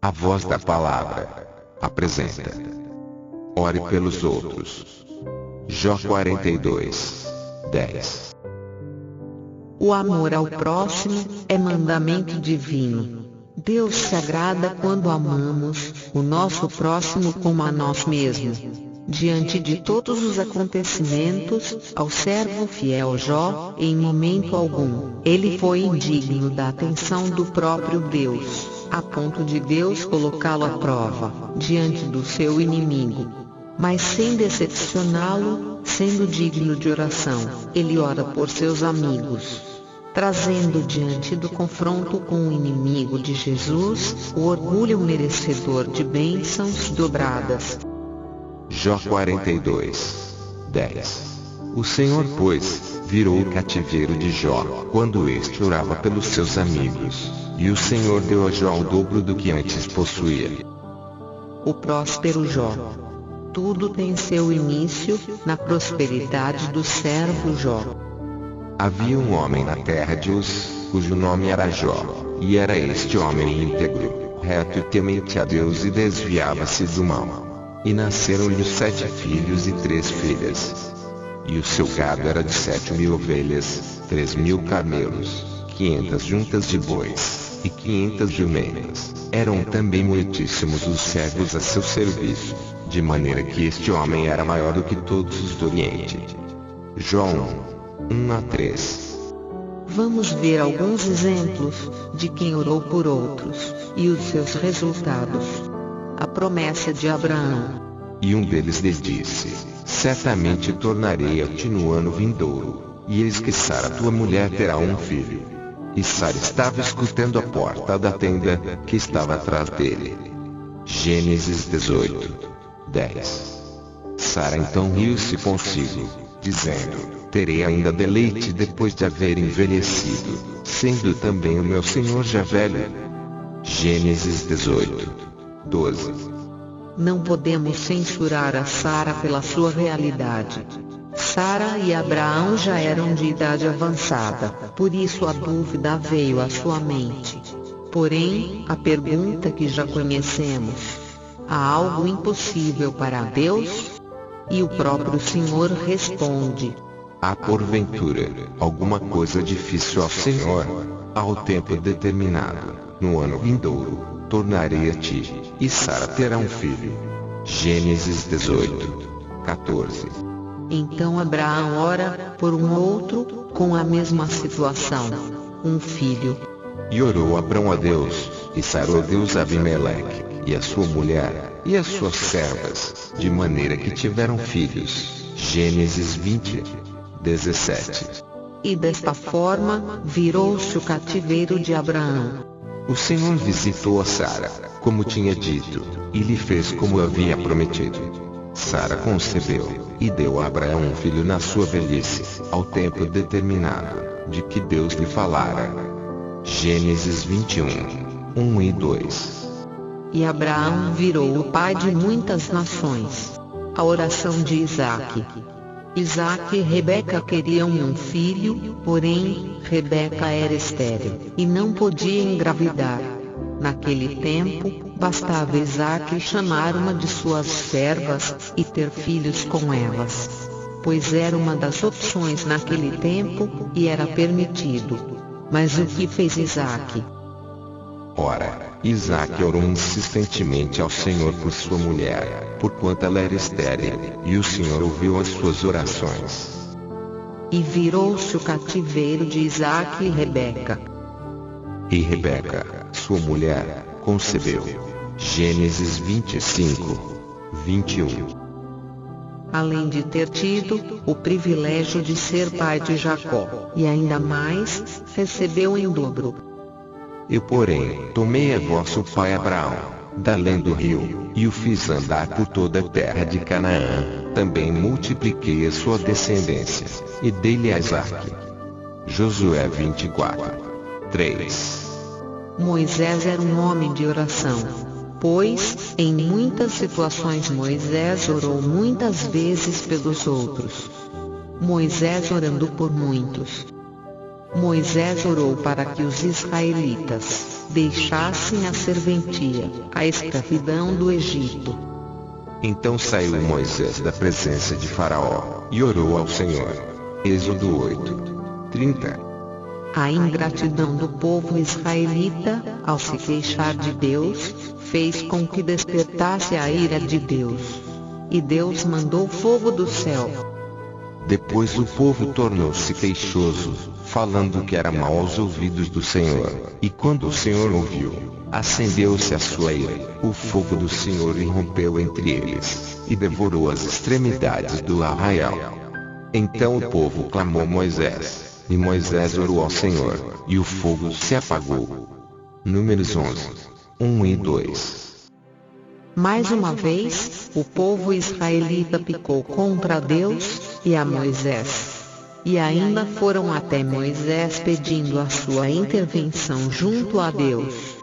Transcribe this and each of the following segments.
A voz da palavra apresenta. Ore pelos outros. Jó 42, 10. O amor ao próximo é mandamento divino. Deus se agrada quando amamos o nosso próximo como a nós mesmos. Diante de todos os acontecimentos, ao servo fiel Jó, em momento algum, ele foi indigno da atenção do próprio Deus, a ponto de Deus colocá-lo à prova, diante do seu inimigo. Mas sem decepcioná-lo, sendo digno de oração, ele ora por seus amigos, trazendo diante do confronto com o inimigo de Jesus, o orgulho merecedor de bênçãos dobradas. Jó 42, 10. O Senhor, pois, virou o cativeiro de Jó, quando este orava pelos seus amigos, e o Senhor deu a Jó o dobro do que antes possuía. O próspero Jó. Tudo tem seu início na prosperidade do servo Jó. Havia um homem na terra de Uz, cujo nome era Jó, e era este homem íntegro, reto e temente a Deus e desviava-se do mal. E nasceram-lhe 7 filhos e 3 filhas. E o seu gado era de 7.000 ovelhas, 3.000 camelos, 500 juntas de bois, e 500 jumentas. Eram também muitíssimos os servos a seu serviço, de maneira que este homem era maior do que todos os do Oriente. Jó 1:3. Vamos ver alguns exemplos de quem orou por outros, e os seus resultados. A promessa de Abraão. E um deles lhe disse: certamente tornarei a ti no ano vindouro, e eis que Sara tua mulher terá um filho. E Sara estava escutando a porta da tenda, que estava atrás dele. Gênesis 18, 10. Sara então riu-se consigo, dizendo: terei ainda deleite depois de haver envelhecido, sendo também o meu senhor já velho. Gênesis 18, 12. Não podemos censurar a Sara pela sua realidade. Sara e Abraão já eram de idade avançada, por isso a dúvida veio à sua mente. Porém, a pergunta que já conhecemos: há algo impossível para Deus? E o próprio Senhor responde: há porventura alguma coisa difícil ao Senhor? Ao tempo determinado, no ano vindouro, tornarei a ti, e Sara terá um filho. Gênesis 18, 14. Então Abraão ora por um outro, com a mesma situação, um filho. E orou Abraão a Deus, e sarou Deus a Abimeleque, e a sua mulher, e as suas servas, de maneira que tiveram filhos. Gênesis 20, 17. E desta forma, virou-se o cativeiro de Abraão. O Senhor visitou a Sara, como tinha dito, e lhe fez como havia prometido. Sara concebeu, e deu a Abraão um filho na sua velhice, ao tempo determinado, de que Deus lhe falara. Gênesis 21, 1 e 2. E Abraão virou o pai de muitas nações. A oração de Isaque. Isaque e Rebeca queriam um filho, porém, Rebeca era estéril, e não podia engravidar. Naquele tempo, bastava Isaque chamar uma de suas servas, e ter filhos com elas. Pois era uma das opções naquele tempo, e era permitido. Mas o que fez Isaque? Ora, Isaque orou insistentemente ao Senhor por sua mulher, porquanto ela era estéril, e o Senhor ouviu as suas orações. E virou-se o cativeiro de Isaque e Rebeca. E Rebeca, sua mulher, concebeu. Gênesis 25, 21. Além de ter tido o privilégio de ser pai de Jacó, e ainda mais, recebeu em dobro. Eu, porém, tomei a vosso pai Abraão, da além do rio, e o fiz andar por toda a terra de Canaã. Também multipliquei a sua descendência, e dei-lhe a Isaque. Josué 24, 3. Moisés era um homem de oração, pois, em muitas situações Moisés orou muitas vezes pelos outros. Moisés orando por muitos. Moisés orou para que os israelitas deixassem a serventia, a escravidão do Egito. Então saiu Moisés da presença de Faraó, e orou ao Senhor. Êxodo 8, 30. A ingratidão do povo israelita, ao se queixar de Deus, fez com que despertasse a ira de Deus. E Deus mandou fogo do céu. Depois o povo tornou-se queixoso, falando que era mal aos ouvidos do Senhor. E quando o Senhor ouviu, acendeu-se a sua ira. O fogo do Senhor irrompeu entre eles, e devorou as extremidades do arraial. Então o povo clamou a Moisés, e Moisés orou ao Senhor, e o fogo se apagou. Números 11, 1 e 2. Mais uma vez, o povo israelita pecou contra Deus e a Moisés. E ainda foram até Moisés pedindo a sua intervenção junto a Deus.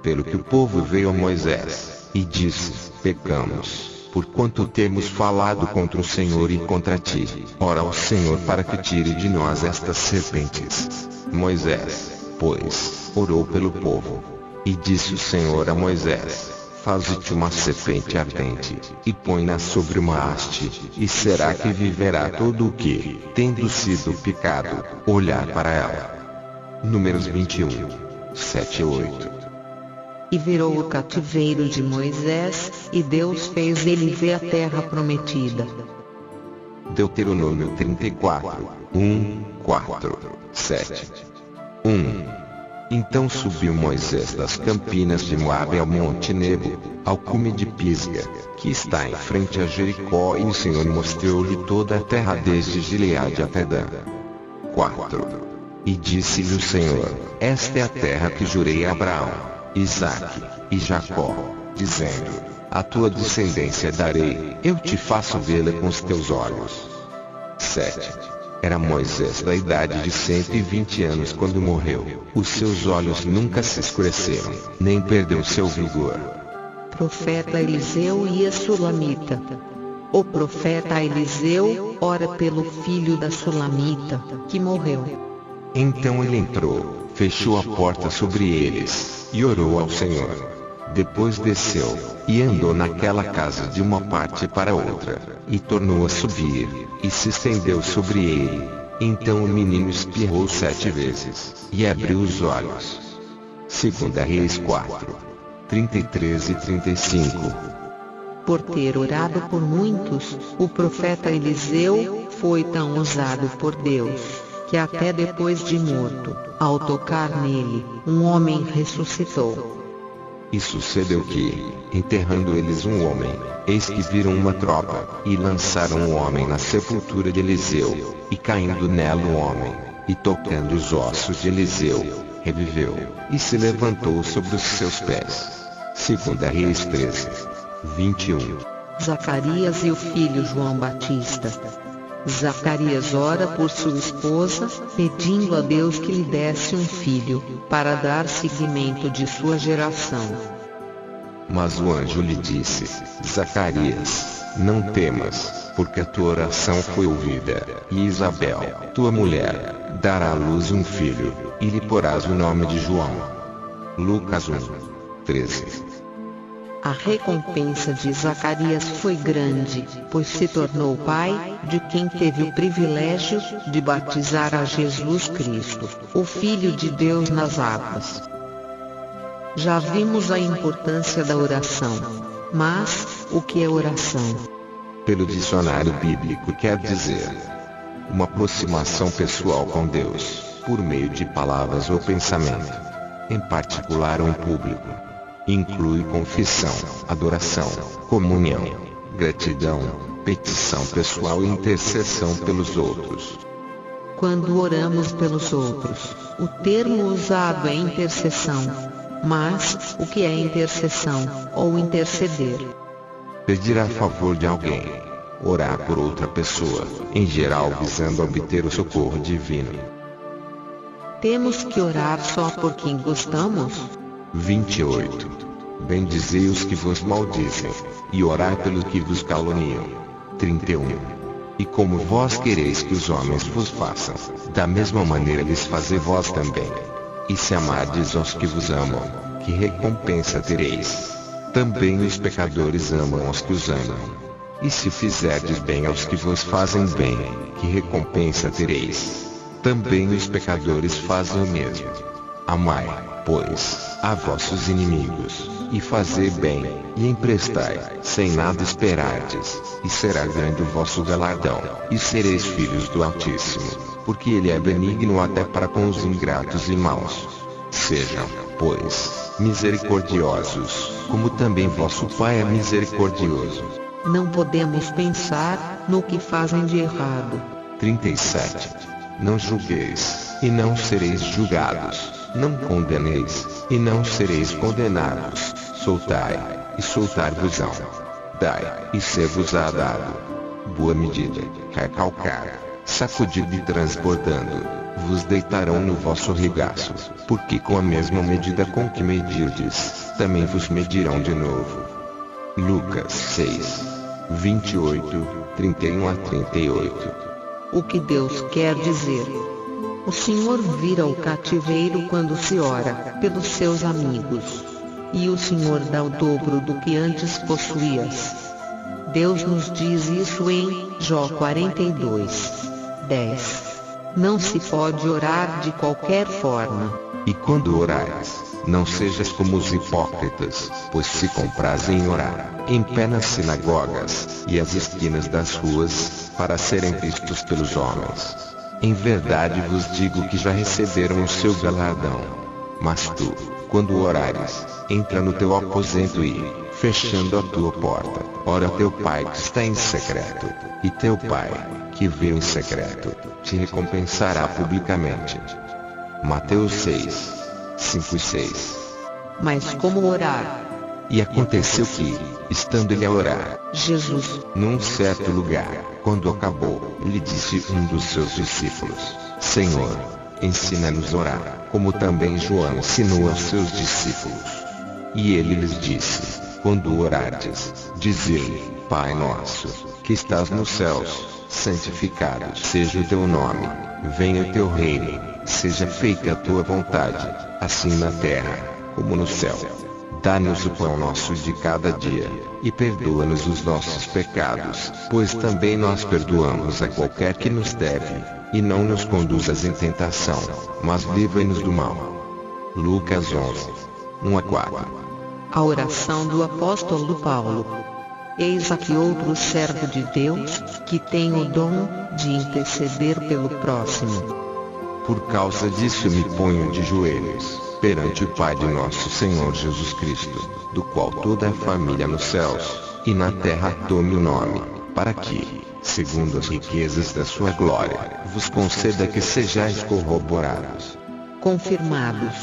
Pelo que o povo veio a Moisés, e disse: pecamos, porquanto temos falado contra o Senhor e contra ti. Ora ao Senhor para que tire de nós estas serpentes. Moisés, pois, orou pelo povo. E disse o Senhor a Moisés: faze-te uma serpente ardente, e põe-na sobre uma haste, e será que viverá todo o que, tendo sido picado, olhar para ela. Números 21, 7 e 8. E virou o cativeiro de Moisés, e Deus fez dele ver a terra prometida. Deuteronômio 34, 1, 4, 7. 1. Então subiu Moisés das campinas de Moabe ao monte Nebo, ao cume de Pisga, que está em frente a Jericó, e o Senhor mostrou-lhe toda a terra desde Gileade até Dan. 4. E disse-lhe o Senhor: esta é a terra que jurei a Abraão, Isaque e Jacó, dizendo: a tua descendência darei, eu te faço vê-la com os teus olhos. 7. Era Moisés da idade de 120 anos quando morreu. Os seus olhos nunca se escureceram, nem perdeu seu vigor. Profeta Eliseu e a Sulamita. O profeta Eliseu ora pelo filho da Sulamita, que morreu. Então ele entrou, fechou a porta sobre eles, e orou ao Senhor. Depois desceu, e andou naquela casa de uma parte para outra, e tornou a subir, e se estendeu sobre ele. Então o menino espirrou 7 vezes, e abriu os olhos. 2 Reis 4, 33 e 35. Por ter orado por muitos, o profeta Eliseu foi tão usado por Deus, que até depois de morto, ao tocar nele, um homem ressuscitou. E sucedeu que, enterrando eles um homem, eis que viram uma tropa, e lançaram o homem na sepultura de Eliseu, e caindo nela o homem, e tocando os ossos de Eliseu, reviveu, e se levantou sobre os seus pés. 2 Reis 13, 21. Zacarias e o filho João Batista. Zacarias ora por sua esposa, pedindo a Deus que lhe desse um filho, para dar seguimento de sua geração. Mas o anjo lhe disse: Zacarias, não temas, porque a tua oração foi ouvida, e Isabel, tua mulher, dará à luz um filho, e lhe porás o nome de João. Lucas 1, 13. A recompensa de Zacarias foi grande, pois se tornou pai, de quem teve o privilégio de batizar a Jesus Cristo, o Filho de Deus nas águas. Já vimos a importância da oração. Mas, o que é oração? Pelo dicionário bíblico quer dizer uma aproximação pessoal com Deus, por meio de palavras ou pensamento, em particular ou em público. Inclui confissão, adoração, comunhão, gratidão, petição pessoal e intercessão pelos outros. Quando oramos pelos outros, o termo usado é intercessão. Mas, o que é intercessão, ou interceder? Pedir a favor de alguém. Orar por outra pessoa, em geral visando obter o socorro divino. Temos que orar só por quem gostamos? 28. Bendizei os que vos maldizem, e orai pelos que vos caluniam. 31. E como vós quereis que os homens vos façam, da mesma maneira lhes fazei vós também. E se amardes aos que vos amam, que recompensa tereis? Também os pecadores amam aos que os amam. E se fizerdes bem aos que vos fazem bem, que recompensa tereis? Também os pecadores fazem o mesmo. Amai, pois, a vossos inimigos, e fazei bem, e emprestai, sem nada esperardes, e será grande o vosso galardão, e sereis filhos do Altíssimo, porque ele é benigno até para com os ingratos e maus. Sejam, pois, misericordiosos, como também vosso Pai é misericordioso. Não podemos pensar no que fazem de errado. 37. Não julgueis, e não sereis julgados. Não condeneis, e não sereis condenados. Soltai, e soltar-vos-ão. Dai, e ser-vos-á dado. Boa medida, recalcada, sacudida e transbordando, vos deitarão no vosso regaço, porque com a mesma medida com que medirdes, também vos medirão de novo. Lucas 6, 28, 31 a 38. O que Deus quer dizer? O Senhor vira o cativeiro quando se ora pelos seus amigos. E o Senhor dá o dobro do que antes possuías. Deus nos diz isso em Jó 42, 10. Não se pode orar de qualquer forma. E quando orares, não sejas como os hipócritas, pois se comprazem em orar, em pé nas sinagogas, e às esquinas das ruas, para serem vistos pelos homens. Em verdade vos digo que já receberam o seu galardão. Mas tu, quando orares, entra no teu aposento e, fechando a tua porta, ora ao teu Pai que está em secreto, e teu Pai, que vê em secreto, te recompensará publicamente. Mateus 6, 5 e 6. Mas como orar? E aconteceu que, estando ele a orar, Jesus, num certo lugar, quando acabou, lhe disse um dos seus discípulos: Senhor, ensina-nos a orar, como também João ensinou aos seus discípulos. E ele lhes disse: quando orardes, dizei: Pai nosso, que estás nos céus, santificado seja o teu nome, venha o teu reino, seja feita a tua vontade, assim na terra, como no céu. Dá-nos o pão nosso de cada dia, e perdoa-nos os nossos pecados, pois também nós perdoamos a qualquer que nos deve, e não nos conduzas em tentação, mas livra-nos do mal. Lucas 11, 1 a 4. A oração do apóstolo Paulo. Eis aqui outro servo de Deus, que tem o dom de interceder pelo próximo. Por causa disso me ponho de joelhos, perante o Pai de nosso Senhor Jesus Cristo, do qual toda a família nos céus e na terra tome o nome, para que, segundo as riquezas da sua glória, vos conceda que sejais corroborados, confirmados,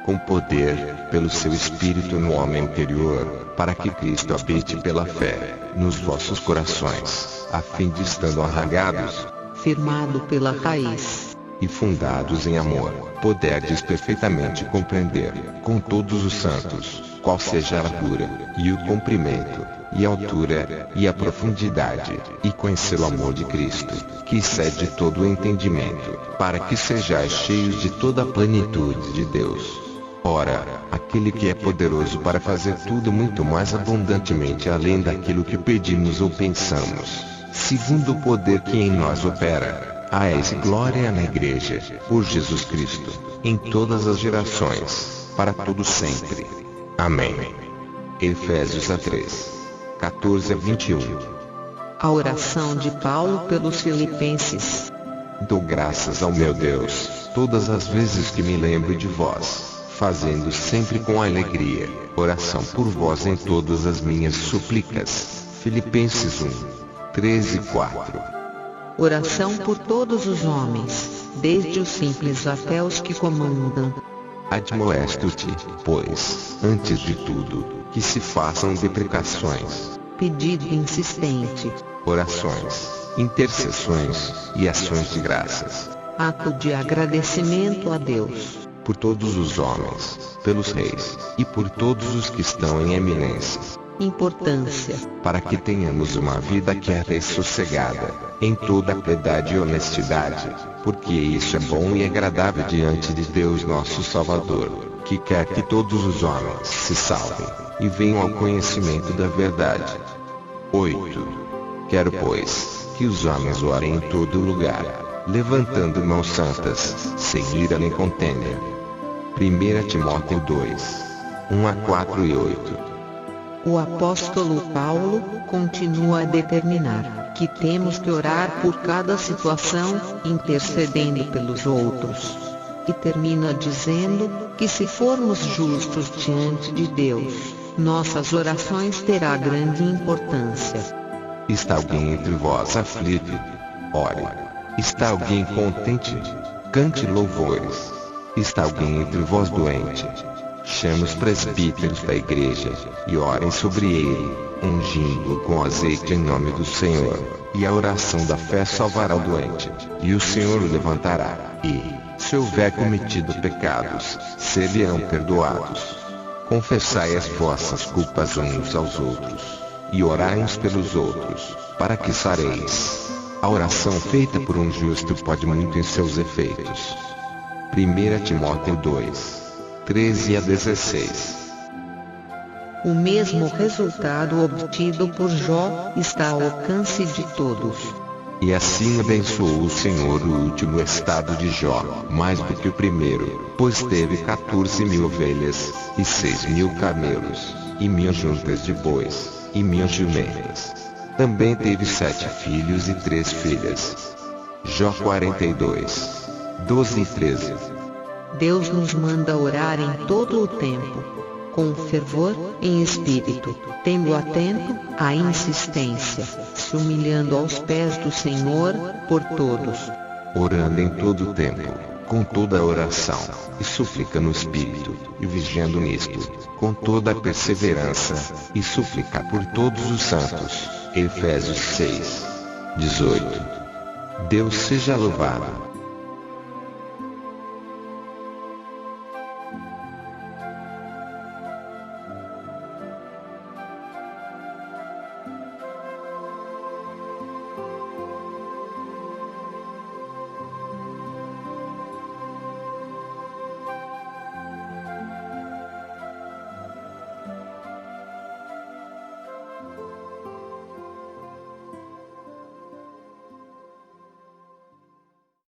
com poder, pelo seu Espírito no homem interior, para que Cristo habite pela fé, nos vossos corações, a fim de estando arraigados, firmado pela raiz, e fundados em amor, poderdes perfeitamente compreender, com todos os santos, qual seja a largura, e o comprimento, e a altura, e a profundidade, e conhecer o amor de Cristo, que excede todo o entendimento, para que sejais cheios de toda a plenitude de Deus. Ora, aquele que é poderoso para fazer tudo muito mais abundantemente além daquilo que pedimos ou pensamos, segundo o poder que em nós opera, a esse glória na Igreja, por Jesus Cristo, em todas as gerações, para todo sempre. Amém. Efésios 3, 14 a 21. A oração de Paulo pelos Filipenses. Dou graças ao meu Deus, todas as vezes que me lembro de vós, fazendo sempre com alegria, oração por vós em todas as minhas súplicas. Filipenses 1, 13 e 4. Oração por todos os homens, desde os simples até os que comandam. Admoesto-te, pois, antes de tudo, que se façam deprecações, pedido insistente, orações, intercessões e ações de graças, ato de agradecimento a Deus, por todos os homens, pelos reis, e por todos os que estão em eminência, Importância. Para que tenhamos uma vida quieta e sossegada, em toda piedade e honestidade, porque isso é bom e agradável diante de Deus nosso Salvador, que quer que todos os homens se salvem, e venham ao conhecimento da verdade. 8. Quero, pois, que os homens orem em todo lugar, levantando mãos santas, sem ira nem contenda. 1 Timóteo 2. 1-4 e 8. O apóstolo Paulo continua a determinar que temos que orar por cada situação, intercedendo pelos outros. E termina dizendo que se formos justos diante de Deus, nossas orações terão grande importância. Está alguém entre vós aflito? Ore. Está alguém contente? Cante louvores. Está alguém entre vós doente? Chame os presbíteros da igreja, e orem sobre ele, ungindo-o com azeite em nome do Senhor, e a oração da fé salvará o doente, e o Senhor o levantará, e, se houver cometido pecados, serão perdoados. Confessai as vossas culpas uns aos outros, e orai uns pelos outros, para que sareis. A oração feita por um justo pode muito em seus efeitos. 1 Timóteo 2. 13-16. O mesmo resultado obtido por Jó está ao alcance de todos. E assim abençoou o Senhor o último estado de Jó, mais do que o primeiro, pois teve 14.000 ovelhas, e 6.000 camelos, e 1.000 juntas de bois, e 1.000 jumentas. Também teve 7 filhos e 3 filhas. Jó 42. 12 e 13. Deus nos manda orar em todo o tempo, com fervor, em espírito, tendo atento à insistência, se humilhando aos pés do Senhor, por todos. Orando em todo o tempo, com toda a oração, e súplica no espírito, e vigiando nisto, com toda a perseverança, e súplica por todos os santos. Efésios 6. 18. Deus seja louvado.